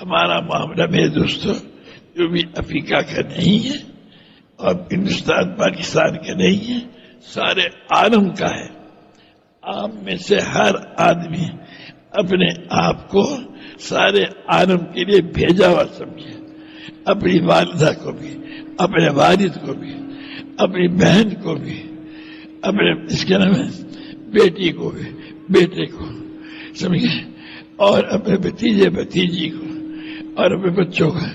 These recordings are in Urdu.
ہمارا معاملہ میرے دوستوں جو بھی افریقہ کا نہیں ہے اور ہندوستان پاکستان کا نہیں ہے، سارے عالم کا ہے۔ آپ میں سے ہر آدمی اپنے آپ کو سارے عالم کے لیے بھیجا ہوا سمجھے، اپنی والدہ کو بھی، اپنے والد کو بھی، اپنی بہن کو بھی، اپنے اس کے نام ہے بیٹی کو بھی، بیٹے کو سمجھے، اور اپنے بھتیجے بھتیجی کو اور اپنے بچوں کو،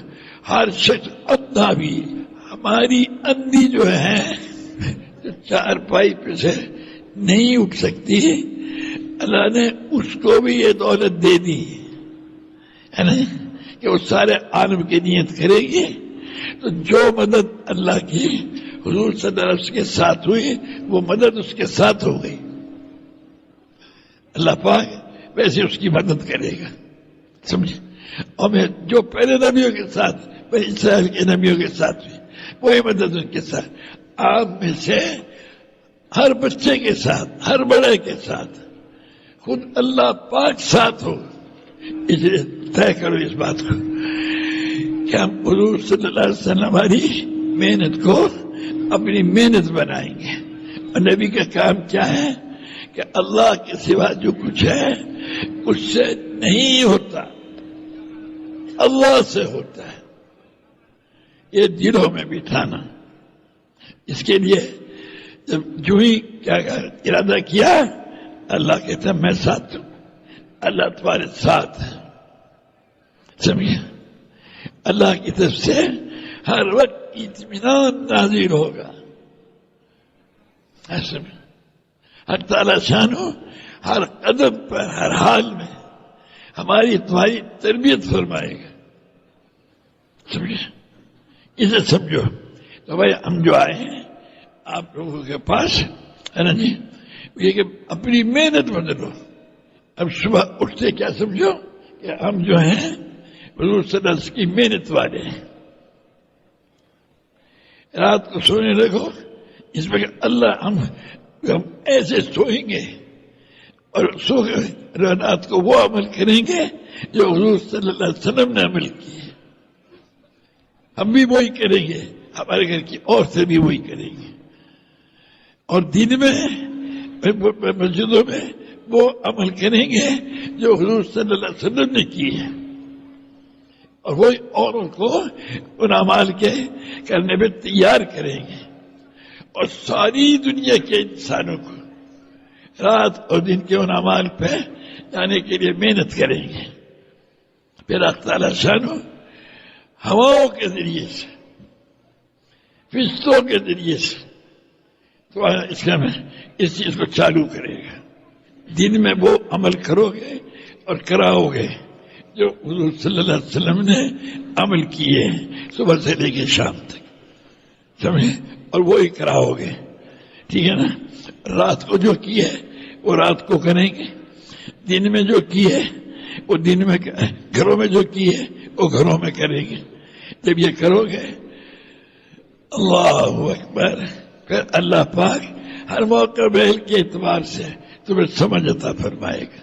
ہر شخص اندھا بھی۔ ہماری اندھی جو ہے جو چار پائی پہ سے نہیں اٹھ سکتی، اللہ نے اس کو بھی یہ دولت دے دی ہے نا کہ وہ سارے عالم کی نیت کرے گی، تو جو مدد اللہ کی حضور صلی اللہ علیہ وسلم کے ساتھ ہوئی وہ مدد اس کے ساتھ ہو گئی۔ اللہ پاک ویسے اس کی مدد کرے گا، سمجھے۔ اور میں جو پہلے نبیوں کے ساتھ، بنی اسرائیل کے نبیوں کے ساتھ ہوئی وہی مدد ان کے ساتھ۔ آپ میں سے ہر بچے کے ساتھ، ہر بڑے کے ساتھ خود اللہ پاک ساتھ ہو، اس لیے طے کرو اس بات کو کہ ہم حضور صلی اللہ علیہ وسلم ہماری محنت کو اپنی محنت بنائیں گے۔ اور نبی کا کام کیا ہے کہ اللہ کے سوا جو کچھ ہے اس سے نہیں ہوتا، اللہ سے ہوتا ہے۔ یہ دلوں میں بٹھانا، اس کے لیے جب جو ہی کیا ارادہ کیا اللہ کہتا ہے میں ساتھ ہوں، اللہ تمہارے ساتھ ہے، سمجھے۔ اللہ کی طرف سے ہر وقت اطمینان نازل ہوگا، ہر تعالیٰ شانو ہر قدم پر ہر حال میں ہماری تمہاری تربیت فرمائے گا، سمجھے۔ اسے سمجھو۔ تو بھائی ہم جو آئے ہیں آپ لوگوں کے پاس ہے نا جی، یہ کہ اپنی محنت بدلو۔ اب صبح اٹھتے کیا سمجھو کہ ہم جو ہیں حضور صلی اللہ علیہ وسلم کی محنت والے ہیں۔ رات کو سونے لگو اس میں کہ اللہ ہم ایسے سوئیں گے اور سو رات کو وہ عمل کریں گے جو حضور صلی اللہ علیہ وسلم نے عمل کی ہے، ہم بھی وہی کریں گے، ہمارے گھر کی عورتیں بھی وہی کریں گے، اور دن میں مسجدوں میں وہ عمل کریں گے جو حضور صلی اللہ علیہ وسلم نے کی ہے، اور وہی اوروں کو ان اعمال کے کرنے میں تیار کریں گے، اور ساری دنیا کے انسانوں کو رات اور دن کے ان اعمال پہ جانے کے لیے محنت کریں گے۔ پھر اللہ تعالیٰ شانو ہواؤں کے ذریعے سے، فرشتوں کے ذریعے سے تو اس کا میں اس چیز کو چالو کرے گا۔ دن میں وہ عمل کرو گے اور کراؤ گے جو حضور صلی اللہ علیہ وسلم نے عمل کیے صبح سے لے کے شام تک، سمجھے، اور وہی کراؤ گے، ٹھیک ہے نا۔ رات کو جو کی ہے وہ رات کو کریں گے، دن میں جو کی ہے وہ دن میں، گھروں میں جو کی ہے وہ گھروں میں کریں گے۔ جب یہ کرو گے اللہ اکبر، پھر اللہ پاک ہر موقع محل کے اعتبار سے تمہیں سمجھ عطا فرمائے گا۔